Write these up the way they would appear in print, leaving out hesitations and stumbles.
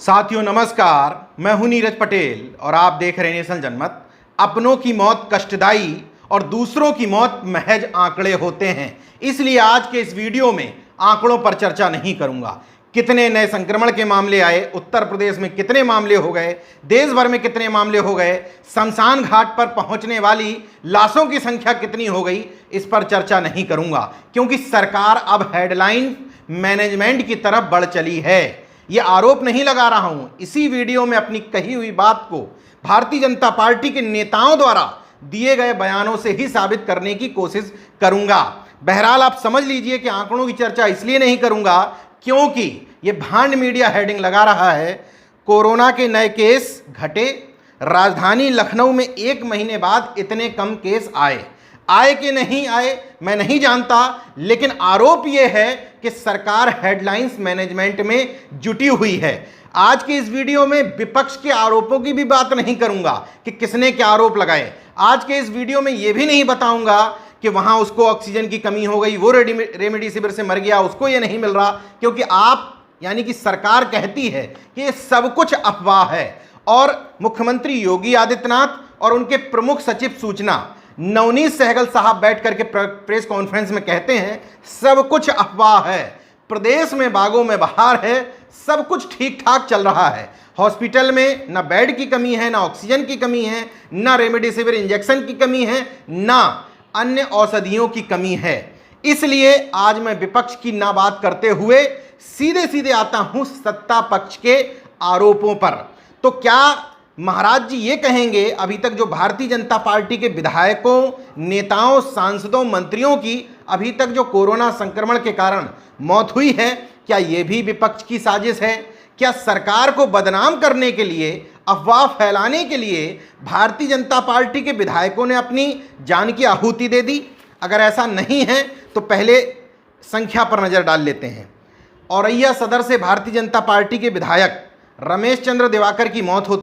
साथियों नमस्कार, मैं हूं नीरज पटेल और आप देख रहे हैं नेशनल जनमत। अपनों की मौत कष्टदायी और दूसरों की मौत महज आंकड़े होते हैं, इसलिए आज के इस वीडियो में आंकड़ों पर चर्चा नहीं करूंगा। कितने नए संक्रमण के मामले आए, उत्तर प्रदेश में कितने मामले हो गए, देश भर में कितने मामले हो गए, शमशान घाट पर पहुंचने वाली लाशों की संख्या कितनी हो गई, इस पर चर्चा नहीं करूंगा, क्योंकि सरकार अब हेडलाइन मैनेजमेंट की तरफ बढ़ चली है। ये आरोप नहीं लगा रहा हूं, इसी वीडियो में अपनी कही हुई बात को भारतीय जनता पार्टी के नेताओं द्वारा दिए गए बयानों से ही साबित करने की कोशिश करूंगा। बहरहाल आप समझ लीजिए कि आंकड़ों की चर्चा इसलिए नहीं करूंगा क्योंकि ये भांड मीडिया हेडिंग लगा रहा है, कोरोना के नए केस घटे, राजधानी लखनऊ में 1 महीने बाद इतने कम केस आए कि नहीं आए मैं नहीं जानता, लेकिन आरोप यह है कि सरकार हेडलाइंस मैनेजमेंट में जुटी हुई है। आज के इस वीडियो में विपक्ष के आरोपों की भी बात नहीं करूंगा कि किसने क्या आरोप लगाए। आज के इस वीडियो में यह भी नहीं बताऊंगा कि वहां उसको ऑक्सीजन की कमी हो गई, वो रेमडेसिविर से मर गया, उसको ये नहीं मिल रहा, क्योंकि आप यानी कि सरकार कहती है कि ये सब कुछ अफवाह है। और मुख्यमंत्री योगी आदित्यनाथ और उनके प्रमुख सचिव सूचना नवनीत सहगल साहब बैठ करके प्रेस कॉन्फ्रेंस में कहते हैं सब कुछ अफवाह है, प्रदेश में बागों में बहार है, सब कुछ ठीक ठाक चल रहा है, हॉस्पिटल में ना बेड की कमी है, ना ऑक्सीजन की कमी है, ना रेमडेसिविर इंजेक्शन की कमी है, ना अन्य औषधियों की कमी है। इसलिए आज मैं विपक्ष की ना बात करते हुए सीधे सीधे आता हूं सत्ता पक्ष के आरोपों पर। तो क्या महाराज जी ये कहेंगे अभी तक जो भारतीय जनता पार्टी के विधायकों, नेताओं, सांसदों, मंत्रियों की अभी तक जो कोरोना संक्रमण के कारण मौत हुई है, क्या ये भी विपक्ष की साजिश है? क्या सरकार को बदनाम करने के लिए, अफवाह फैलाने के लिए भारतीय जनता पार्टी के विधायकों ने अपनी जान की आहुति दे दी? अगर ऐसा नहीं है तो पहले संख्या पर नजर डाल लेते हैं। औरैया सदर से भारतीय जनता पार्टी के विधायक रमेश चंद्र दिवाकर की मौत होती,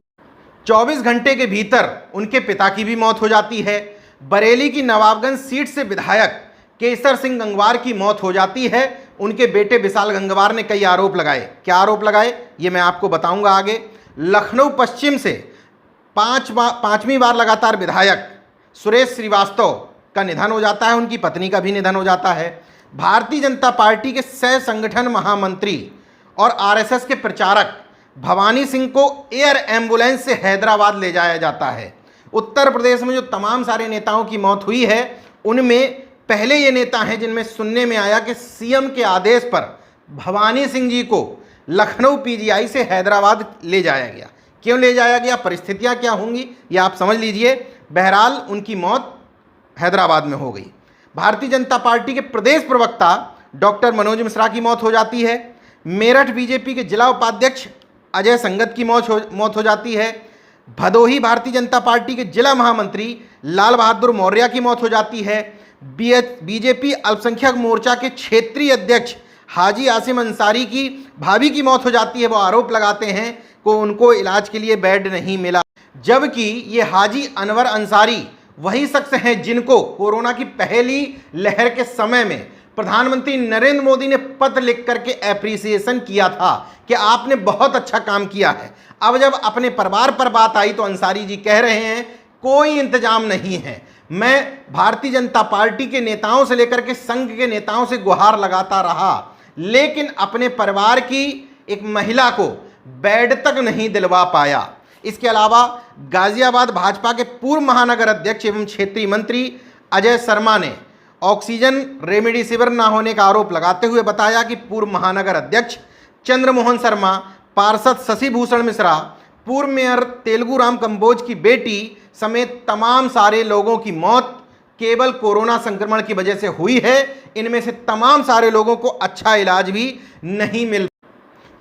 24 घंटे के भीतर उनके पिता की भी मौत हो जाती है। बरेली की नवाबगंज सीट से विधायक केसर सिंह गंगवार की मौत हो जाती है। उनके बेटे विशाल गंगवार ने कई आरोप लगाए। क्या आरोप लगाए ये मैं आपको बताऊंगा आगे। लखनऊ पश्चिम से पांचवीं बार लगातार विधायक सुरेश श्रीवास्तव का निधन हो जाता है, उनकी पत्नी का भी निधन हो जाता है। भारतीय जनता पार्टी के सह संगठन महामंत्री और आरएसएस के प्रचारक भवानी सिंह को एयर एम्बुलेंस से हैदराबाद ले जाया जाता है। उत्तर प्रदेश में जो तमाम सारे नेताओं की मौत हुई है, उनमें पहले ये नेता हैं जिनमें सुनने में आया कि सीएम के आदेश पर भवानी सिंह जी को लखनऊ पीजीआई से हैदराबाद ले जाया गया। क्यों ले जाया गया, परिस्थितियां क्या होंगी, ये आप समझ लीजिए। बहरहाल उनकी मौत हैदराबाद में हो गई। भारतीय जनता पार्टी के प्रदेश प्रवक्ता डॉक्टर मनोज मिश्रा की मौत हो जाती है। मेरठ बीजेपी के जिला उपाध्यक्ष अजय संगत की मौत हो जाती है। भदोही भारतीय जनता पार्टी के जिला महामंत्री लाल बहादुर मौर्य की मौत हो जाती है। बीजेपी अल्पसंख्यक मोर्चा के क्षेत्रीय अध्यक्ष हाजी आसिम अंसारी की भाभी की मौत हो जाती है। वो आरोप लगाते हैं कि उनको इलाज के लिए बेड नहीं मिला, जबकि ये हाजी अनवर अंसारी वही शख्स हैं जिनको कोरोना की पहली लहर के समय में प्रधानमंत्री नरेंद्र मोदी ने पत्र लिख करके एप्रिसिएशन किया था कि आपने बहुत अच्छा काम किया है। अब जब अपने परिवार पर बात आई तो अंसारी जी कह रहे हैं कोई इंतजाम नहीं है। मैं भारतीय जनता पार्टी के नेताओं से लेकर के संघ के नेताओं से गुहार लगाता रहा, लेकिन अपने परिवार की एक महिला को बेड तक नहीं दिलवा पाया। इसके अलावा गाजियाबाद भाजपा के पूर्व महानगर अध्यक्ष एवं क्षेत्रीय मंत्री अजय शर्मा ने ऑक्सीजन रेमडेसिविर न होने का आरोप लगाते हुए बताया कि पूर्व महानगर अध्यक्ष चंद्रमोहन शर्मा, पार्षद शशि भूषण मिश्रा, पूर्व मेयर तेलुगु राम कंबोज की बेटी समेत तमाम सारे लोगों की मौत केवल कोरोना संक्रमण की वजह से हुई है। इनमें से तमाम सारे लोगों को अच्छा इलाज भी नहीं मिल।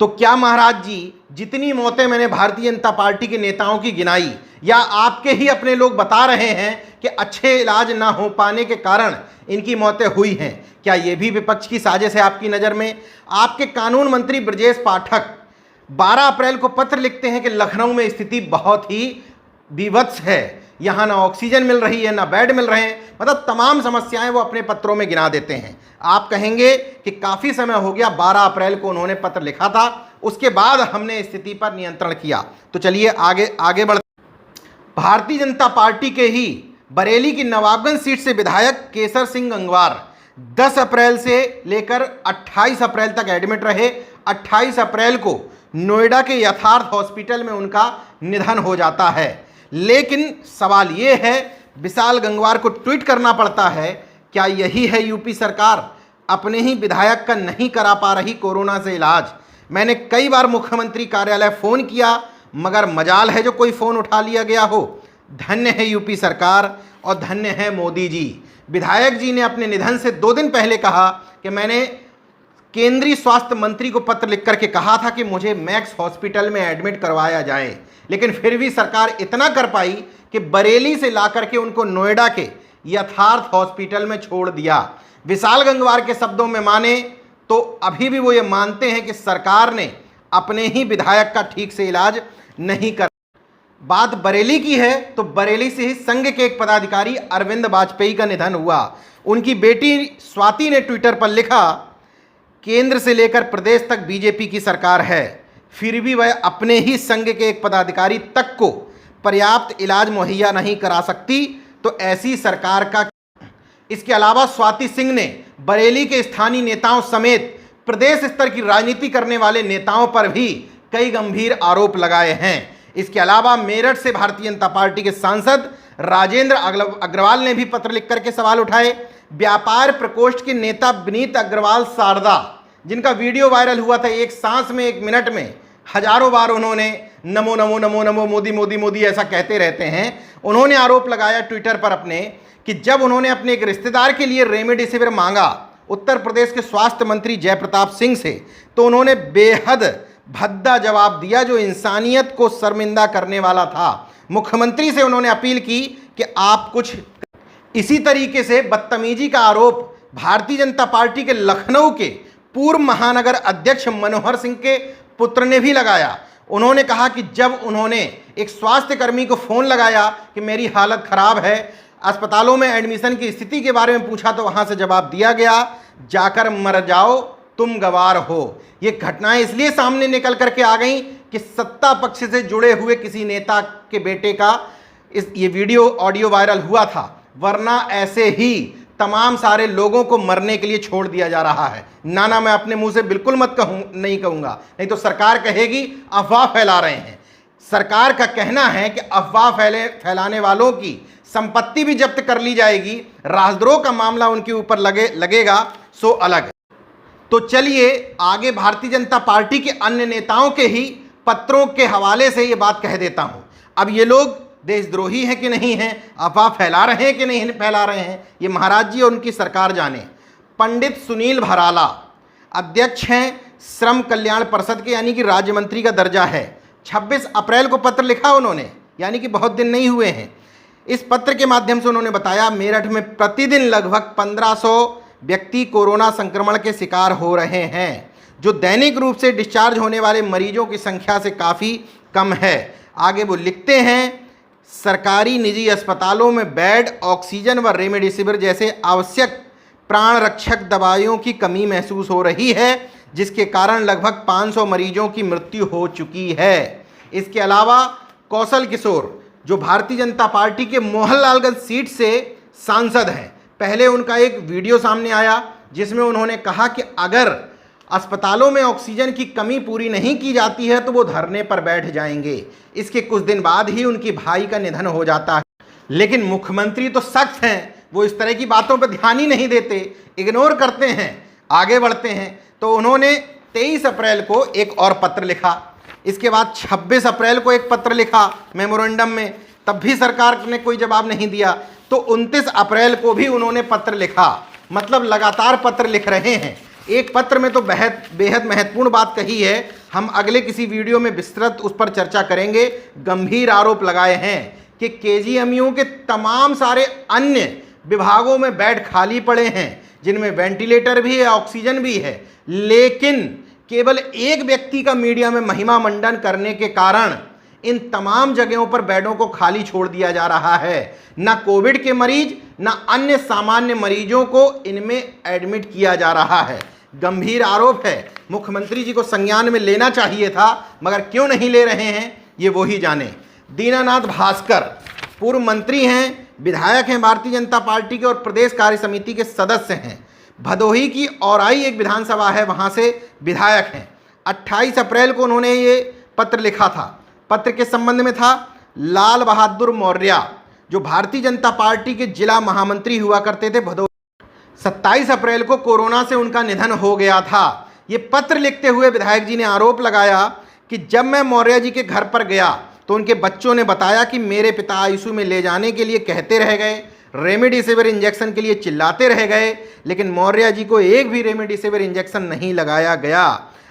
तो क्या महाराज जी जितनी मौतें मैंने भारतीय जनता पार्टी के नेताओं की गिनाई, या आपके ही अपने लोग बता रहे हैं कि अच्छे इलाज ना हो पाने के कारण इनकी मौतें हुई हैं, क्या ये भी विपक्ष की साजिश है आपकी नज़र में? आपके कानून मंत्री ब्रजेश पाठक 12 अप्रैल को पत्र लिखते हैं कि लखनऊ में स्थिति बहुत ही विभत्स है, यहाँ ना ऑक्सीजन मिल रही है, ना बेड मिल रहे हैं, मतलब तमाम समस्याएं वो अपने पत्रों में गिना देते हैं। आप कहेंगे कि काफ़ी समय हो गया, 12 अप्रैल को उन्होंने पत्र लिखा था, उसके बाद हमने स्थिति पर नियंत्रण किया। तो चलिए आगे बढ़। भारतीय जनता पार्टी के ही बरेली की नवाबगंज सीट से विधायक केसर सिंह गंगवार 10 अप्रैल से लेकर 28 अप्रैल तक एडमिट रहे। 28 अप्रैल को नोएडा के यथार्थ हॉस्पिटल में उनका निधन हो जाता है। लेकिन सवाल ये है, विशाल गंगवार को ट्वीट करना पड़ता है, क्या यही है यूपी सरकार? अपने ही विधायक का नहीं करा पा रही कोरोना से इलाज। मैंने कई बार मुख्यमंत्री कार्यालय फ़ोन किया, मगर मजाल है जो कोई फ़ोन उठा लिया गया हो। धन्य है यूपी सरकार और धन्य है मोदी जी। विधायक जी ने अपने निधन से 2 दिन पहले कहा कि मैंने केंद्रीय स्वास्थ्य मंत्री को पत्र लिख करके कहा था कि मुझे मैक्स हॉस्पिटल में एडमिट करवाया जाए, लेकिन फिर भी सरकार इतना कर पाई कि बरेली से ला करके उनको नोएडा के यथार्थ हॉस्पिटल में छोड़ दिया। विशाल गंगवार के शब्दों में माने तो अभी भी वो ये मानते हैं कि सरकार ने अपने ही विधायक का ठीक से इलाज नहीं कर। बात बरेली की है तो बरेली से ही संघ के एक पदाधिकारी अरविंद वाजपेयी का निधन हुआ। उनकी बेटी स्वाति ने ट्विटर पर लिखा, केंद्र से लेकर प्रदेश तक बीजेपी की सरकार है, फिर भी वह अपने ही संघ के एक पदाधिकारी तक को पर्याप्त इलाज मुहैया नहीं करा सकती, तो ऐसी सरकार का। इसके अलावा स्वाति सिंह ने बरेली के स्थानीय नेताओं समेत प्रदेश स्तर की राजनीति करने वाले नेताओं पर भी कई गंभीर आरोप लगाए हैं। इसके अलावा मेरठ से भारतीय जनता पार्टी के सांसद राजेंद्र अग्रवाल ने भी पत्र लिख करके सवाल उठाए। व्यापार प्रकोष्ठ के नेता विनीत अग्रवाल शारदा, जिनका वीडियो वायरल हुआ था, एक सांस में 1 मिनट में हजारों बार उन्होंने नमो नमो नमो नमो मोदी मोदी मोदी ऐसा कहते रहते हैं। उन्होंने आरोप लगाया ट्विटर पर अपने कि जब उन्होंने अपने एक रिश्तेदार के लिए रेमडेसिविर मांगा उत्तर प्रदेश के स्वास्थ्य मंत्री जयप्रताप सिंह से, तो उन्होंने बेहद भद्दा जवाब दिया जो इंसानियत को शर्मिंदा करने वाला था। मुख्यमंत्री से उन्होंने अपील की कि आप कुछ। इसी तरीके से बदतमीजी का आरोप भारतीय जनता पार्टी के लखनऊ के पूर्व महानगर अध्यक्ष मनोहर सिंह के पुत्र ने भी लगाया। उन्होंने कहा कि जब उन्होंने एक स्वास्थ्य कर्मी को फ़ोन लगाया कि मेरी हालत ख़राब है, अस्पतालों में एडमिशन की स्थिति के बारे में पूछा, तो वहाँ से जवाब दिया गया, जाकर मर जाओ, तुम गवार हो। ये घटनाएं इसलिए सामने निकल करके आ गई कि सत्ता पक्ष से जुड़े हुए किसी नेता के बेटे का ये वीडियो ऑडियो वायरल हुआ था, वरना ऐसे ही तमाम सारे लोगों को मरने के लिए छोड़ दिया जा रहा है। नाना मैं अपने मुंह से बिल्कुल नहीं कहूँगा, नहीं तो सरकार कहेगी अफवाह फैला रहे हैं। सरकार का कहना है कि अफवाह फैलाने वालों की संपत्ति भी जब्त कर ली जाएगी, राजद्रोह का मामला उनके ऊपर लगेगा, सो अलग। तो चलिए आगे भारतीय जनता पार्टी के अन्य नेताओं के ही पत्रों के हवाले से ये बात कह देता हूं। अब ये लोग देशद्रोही हैं कि नहीं हैं, अफवाह फैला रहे हैं कि नहीं फैला रहे हैं, ये महाराज जी और उनकी सरकार जाने। पंडित सुनील भराला अध्यक्ष हैं श्रम कल्याण परिषद के, यानी कि राज्य मंत्री का दर्जा है। 26 अप्रैल को पत्र लिखा उन्होंने, यानी कि बहुत दिन नहीं हुए हैं। इस पत्र के माध्यम से उन्होंने बताया, मेरठ में प्रतिदिन लगभग 1500 व्यक्ति कोरोना संक्रमण के शिकार हो रहे हैं, जो दैनिक रूप से डिस्चार्ज होने वाले मरीजों की संख्या से काफ़ी कम है। आगे वो लिखते हैं, सरकारी निजी अस्पतालों में बेड, ऑक्सीजन व रेमडेसिविर जैसे आवश्यक प्राण रक्षक दवाइयों की कमी महसूस हो रही है, जिसके कारण लगभग 500 मरीजों की मृत्यु हो चुकी है। इसके अलावा कौशल किशोर, जो भारतीय जनता पार्टी के मोहनलालगंज सीट से सांसद हैं, पहले उनका एक वीडियो सामने आया जिसमें उन्होंने कहा कि अगर अस्पतालों में ऑक्सीजन की कमी पूरी नहीं की जाती है तो वो धरने पर बैठ जाएंगे। इसके कुछ दिन बाद ही उनकी भाई का निधन हो जाता है। लेकिन मुख्यमंत्री तो सख्त हैं, वो इस तरह की बातों पर ध्यान ही नहीं देते, इग्नोर करते हैं, आगे बढ़ते हैं। तो उन्होंने 23 अप्रैल को एक और पत्र लिखा, इसके बाद 26 अप्रैल को एक पत्र लिखा मेमोरेंडम में, तब भी सरकार ने कोई जवाब नहीं दिया। तो 29 अप्रैल को भी उन्होंने पत्र लिखा, मतलब लगातार पत्र लिख रहे हैं। एक पत्र में तो बेहद महत्वपूर्ण बात कही है, हम अगले किसी वीडियो में विस्तृत उस पर चर्चा करेंगे। गंभीर आरोप लगाए हैं कि केजीएमयू के तमाम सारे अन्य विभागों में बेड खाली पड़े हैं, जिनमें वेंटिलेटर भी है, ऑक्सीजन भी है, लेकिन केवल एक व्यक्ति का मीडिया में महिमा मंडन करने के कारण इन तमाम जगहों पर बेडों को खाली छोड़ दिया जा रहा है। ना कोविड के मरीज, ना अन्य सामान्य मरीजों को इनमें एडमिट किया जा रहा है। गंभीर आरोप है मुख्यमंत्री जी को संज्ञान में लेना चाहिए था, मगर क्यों नहीं ले रहे हैं ये वो ही जाने। दीनानाथ भास्कर पूर्व मंत्री हैं, विधायक हैं भारतीय जनता पार्टी के और प्रदेश कार्य समिति के सदस्य हैं। भदोही की औराई एक विधानसभा है, वहां से विधायक हैं। 28 अप्रैल को उन्होंने ये पत्र लिखा था। पत्र के संबंध में था लाल बहादुर मौर्य, जो भारतीय जनता पार्टी के जिला महामंत्री हुआ करते थे भदोही। 27 अप्रैल को कोरोना से उनका निधन हो गया था। ये पत्र लिखते हुए विधायक जी ने आरोप लगाया कि जब मैं मौर्य जी के घर पर गया तो उनके बच्चों ने बताया कि मेरे पिता आईसीयू में ले जाने के लिए कहते रह गए, रेमडेसिविर इंजेक्शन के लिए चिल्लाते रह गए, लेकिन मौर्य जी को एक भी रेमडेसिविर इंजेक्शन नहीं लगाया गया,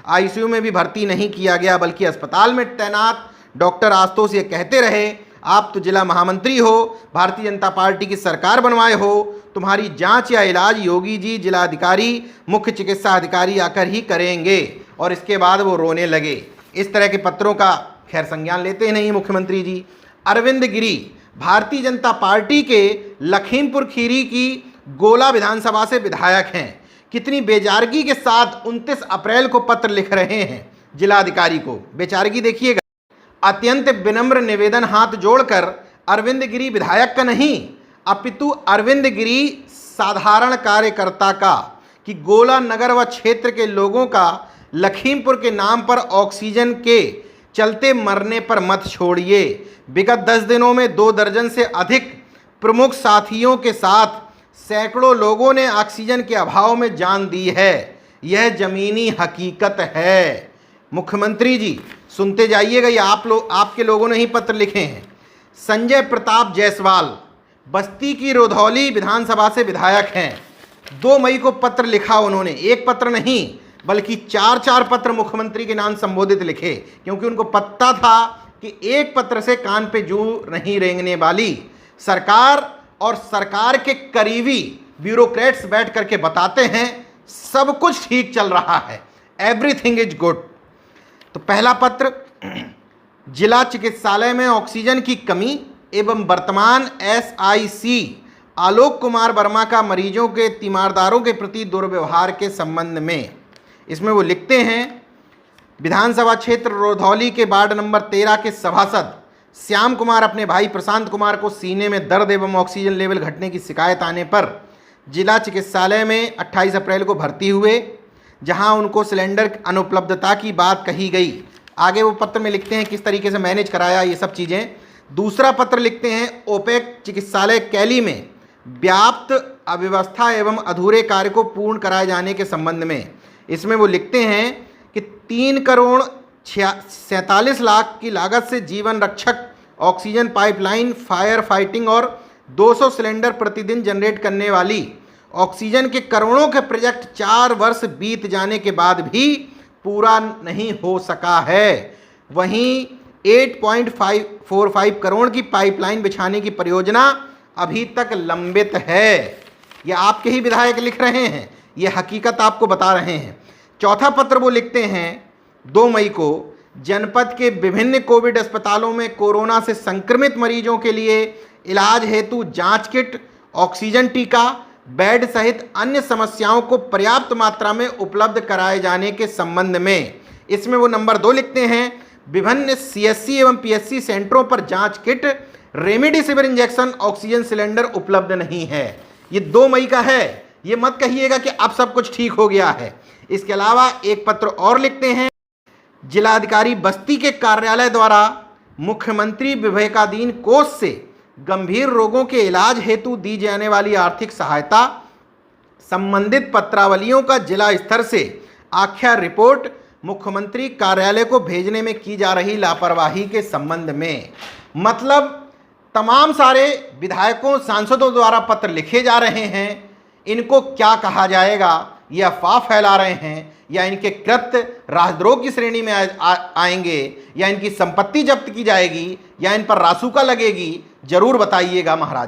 आईसीयू में भी भर्ती नहीं किया गया, बल्कि अस्पताल में तैनात डॉक्टर आशुतोष ये कहते रहे, आप तो जिला महामंत्री हो, भारतीय जनता पार्टी की सरकार बनवाए हो, तुम्हारी जांच या इलाज योगी जी, जिलाधिकारी, मुख्य चिकित्सा अधिकारी आकर ही करेंगे। और इसके बाद वो रोने लगे। इस तरह के पत्रों का खैर संज्ञान लेते ही नहीं मुख्यमंत्री जी। अरविंद गिरी भारतीय जनता पार्टी के लखीमपुर खीरी की गोला विधानसभा से विधायक हैं। कितनी बेचारगी के साथ 29 अप्रैल को पत्र लिख रहे हैं जिलाधिकारी को। बेचारगी देखिएगा। अत्यंत विनम्र निवेदन हाथ जोड़कर, अरविंद गिरी विधायक का नहीं अपितु अरविंद गिरी साधारण कार्यकर्ता का, कि गोला नगर व क्षेत्र के लोगों का लखीमपुर के नाम पर ऑक्सीजन के चलते मरने पर मत छोड़िए। विगत 10 दिनों में 2 दर्जन से अधिक प्रमुख साथियों के साथ सैकड़ों लोगों ने ऑक्सीजन के अभाव में जान दी है। यह जमीनी हकीकत है। मुख्यमंत्री जी सुनते जाइएगा, ये आपके लोगों ने ही पत्र लिखे हैं। संजय प्रताप जायसवाल बस्ती की रोधौली विधानसभा से विधायक हैं। 2 मई को पत्र लिखा उन्होंने। एक पत्र नहीं बल्कि 4 पत्र मुख्यमंत्री के नाम संबोधित लिखे, क्योंकि उनको पता था कि एक पत्र से कान पे जू नहीं रेंगने वाली। सरकार और सरकार के करीबी ब्यूरोक्रेट्स बैठ करके बताते हैं सब कुछ ठीक चल रहा है, एवरीथिंग इज गुड। तो पहला पत्र, जिला चिकित्सालय में ऑक्सीजन की कमी एवं वर्तमान एसआईसी आलोक कुमार वर्मा का मरीजों के तीमारदारों के प्रति दुर्व्यवहार के संबंध में। इसमें वो लिखते हैं, विधानसभा क्षेत्र रोधौली के वार्ड नंबर 13 के सभासद श्याम कुमार अपने भाई प्रशांत कुमार को सीने में दर्द एवं ऑक्सीजन लेवल घटने की शिकायत आने पर जिला चिकित्सालय में 28 अप्रैल को भर्ती हुए, जहां उनको सिलेंडर अनुपलब्धता की बात कही गई। आगे वो पत्र में लिखते हैं किस तरीके से मैनेज कराया ये सब चीज़ें। दूसरा पत्र लिखते हैं, ओपेक चिकित्सालय कैली में व्याप्त अव्यवस्था एवं अधूरे कार्य को पूर्ण कराए जाने के संबंध में। इसमें वो लिखते हैं कि 3 करोड़ 47 लाख की लागत से जीवन रक्षक ऑक्सीजन पाइपलाइन, फायर फाइटिंग और 200 सिलेंडर प्रतिदिन जनरेट करने वाली ऑक्सीजन के करोड़ों के प्रोजेक्ट 4 वर्ष बीत जाने के बाद भी पूरा नहीं हो सका है। वहीं 8.45 करोड़ की पाइपलाइन बिछाने की परियोजना अभी तक लंबित है। ये आपके ही विधायक लिख रहे हैं, ये हकीकत आपको बता रहे हैं। चौथा पत्र वो लिखते हैं 2 मई को, जनपद के विभिन्न कोविड अस्पतालों में कोरोना से संक्रमित मरीजों के लिए इलाज हेतु जांच किट, ऑक्सीजन टीका, बेड सहित अन्य समस्याओं को पर्याप्त मात्रा में उपलब्ध कराए जाने के संबंध में। इसमें वो नंबर 2 लिखते हैं, विभिन्न सीएससी एवं पीएससी सेंटरों पर जांच kit, remdesivir injection, oxygen cylinder उपलब्ध नहीं है। ये 2 मई का है। ये मत कहिएगा कि अब सब कुछ ठीक हो गया है। इसके अलावा एक पत्र और लिखते हैं, जिलाधिकारी बस्ती के कार्यालय द्वारा मुख्यमंत्री विवेकाधीन कोष से गंभीर रोगों के इलाज हेतु दी जाने वाली आर्थिक सहायता संबंधित पत्रावलियों का जिला स्तर से आख्या रिपोर्ट मुख्यमंत्री कार्यालय को भेजने में की जा रही लापरवाही के संबंध में। मतलब तमाम सारे विधायकों, सांसदों द्वारा पत्र लिखे जा रहे हैं। इनको क्या कहा जाएगा? ये अफवाह फैला रहे हैं, या इनके कृत्य राजद्रोह की श्रेणी में आएंगे, या इनकी संपत्ति जब्त की जाएगी, या इन पर रासुका लगेगी? जरूर बताइएगा महाराज।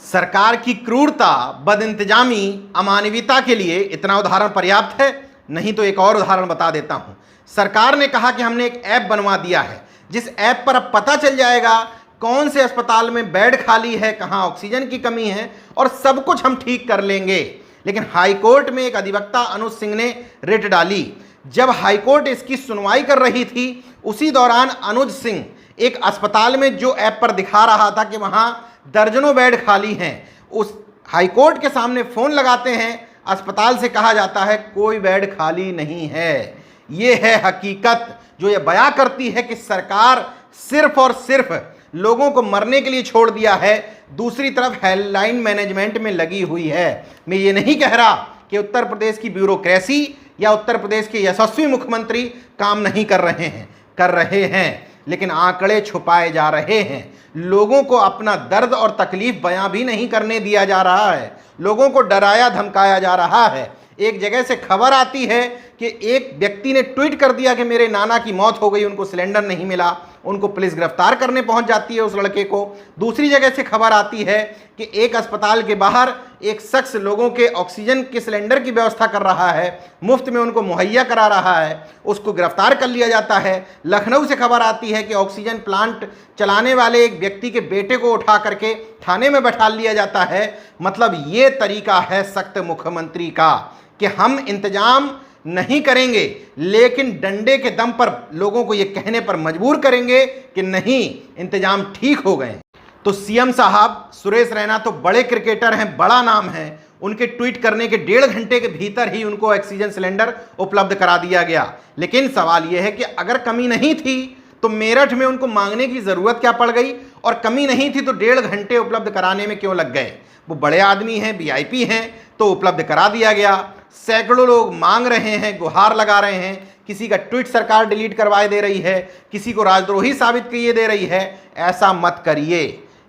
सरकार की क्रूरता, बदइंतजामी, अमानवीयता के लिए इतना उदाहरण पर्याप्त है? नहीं तो एक और उदाहरण बता देता हूं। सरकार ने कहा कि हमने एक ऐप बनवा दिया है, जिस ऐप पर अब पता चल जाएगा कौन से अस्पताल में बेड खाली है, कहां ऑक्सीजन की कमी है, और सब कुछ हम ठीक कर लेंगे। लेकिन हाईकोर्ट में एक अधिवक्ता अनुज सिंह ने रिट डाली। जब हाईकोर्ट इसकी सुनवाई कर रही थी, उसी दौरान अनुज सिंह एक अस्पताल में जो ऐप पर दिखा रहा था कि वहां दर्जनों बेड खाली हैं, उस हाईकोर्ट के सामने फोन लगाते हैं, अस्पताल से कहा जाता है कोई बेड खाली नहीं है। ये है हकीकत जो ये बयां करती है कि सरकार सिर्फ और सिर्फ लोगों को मरने के लिए छोड़ दिया है, दूसरी तरफ हेल्पलाइन मैनेजमेंट में लगी हुई है। मैं ये नहीं कह रहा कि उत्तर प्रदेश की ब्यूरोक्रेसी या उत्तर प्रदेश के यशस्वी मुख्यमंत्री काम नहीं कर रहे हैं, लेकिन आंकड़े छुपाए जा रहे हैं। लोगों को अपना दर्द और तकलीफ बयां भी नहीं करने दिया जा रहा है, लोगों को डराया धमकाया जा रहा है। एक जगह से खबर आती है कि एक व्यक्ति ने ट्वीट कर दिया कि मेरे नाना की मौत हो गई, उनको सिलेंडर नहीं मिला, उनको पुलिस गिरफ्तार करने पहुंच जाती है उस लड़के को। दूसरी जगह से खबर आती है कि एक अस्पताल के बाहर एक शख्स लोगों के ऑक्सीजन के सिलेंडर की व्यवस्था कर रहा है, मुफ्त में उनको मुहैया करा रहा है, उसको गिरफ्तार कर लिया जाता है। लखनऊ से खबर आती है कि ऑक्सीजन प्लांट चलाने वाले एक व्यक्ति के बेटे को उठा करके थाने में बैठा लिया जाता है। मतलब ये तरीका है सख्त मुख्यमंत्री का कि हम इंतजाम नहीं करेंगे, लेकिन डंडे के दम पर लोगों को यह कहने पर मजबूर करेंगे कि नहीं, इंतजाम ठीक हो गए। तो सीएम साहब सुरेश रैना तो बड़े क्रिकेटर हैं, बड़ा नाम है, उनके ट्वीट करने के 1.5 घंटे के भीतर ही उनको ऑक्सीजन सिलेंडर उपलब्ध करा दिया गया। लेकिन सवाल यह है कि अगर कमी नहीं थी तो मेरठ में उनको मांगने की जरूरत क्या पड़ गई, और कमी नहीं थी तो 1.5 घंटे उपलब्ध कराने में क्यों लग गए? वो बड़े आदमी हैं, वीआईपी हैं, तो उपलब्ध करा दिया गया। सैकड़ों लोग मांग रहे हैं, गुहार लगा रहे हैं, किसी का ट्वीट सरकार डिलीट करवाए दे रही है, किसी को राजद्रोही साबित किए दे रही है। ऐसा मत करिए।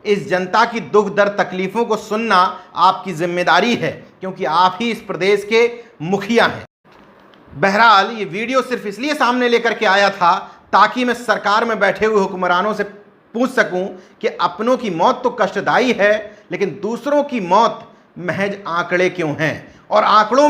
इस जनता की दुख दर्द तकलीफों को सुनना आपकी जिम्मेदारी है, क्योंकि आप ही इस प्रदेश के मुखिया हैं। बहरहाल ये वीडियो सिर्फ इसलिए सामने लेकर के आया था ताकि मैं सरकार में बैठे हुए हुक्मरानों से पूछ सकूं कि अपनों की मौत तो कष्टदायी है, लेकिन दूसरों की मौत महज आंकड़े क्यों हैं, और आंकड़ों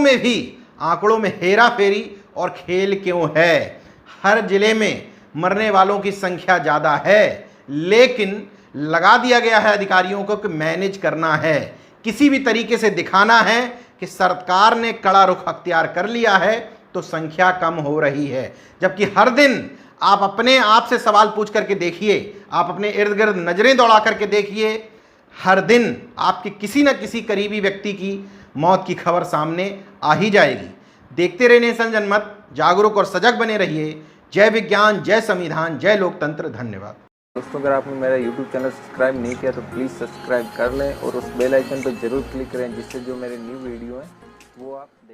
में हेरा फेरी और खेल क्यों है। हर जिले में मरने वालों की संख्या ज़्यादा है, लेकिन लगा दिया गया है अधिकारियों को कि मैनेज करना है, किसी भी तरीके से दिखाना है कि सरकार ने कड़ा रुख अख्तियार कर लिया है तो संख्या कम हो रही है। जबकि हर दिन आप अपने आप से सवाल पूछ करके देखिए, आप अपने इर्द गिर्द नज़रें दौड़ा करके देखिए, हर दिन आपके किसी न किसी करीबी व्यक्ति की मौत की खबर सामने आ ही जाएगी। देखते रहिए नेशन जनमत, जागरूक और सजग बने रहिए। जय विज्ञान, जय संविधान, जय लोकतंत्र। धन्यवाद दोस्तों। अगर आपने मेरा YouTube चैनल सब्सक्राइब नहीं किया तो प्लीज़ सब्सक्राइब कर लें और उस बेल आइकन पर जरूर क्लिक करें, जिससे जो मेरे न्यू वीडियो हैं वो आप देखें।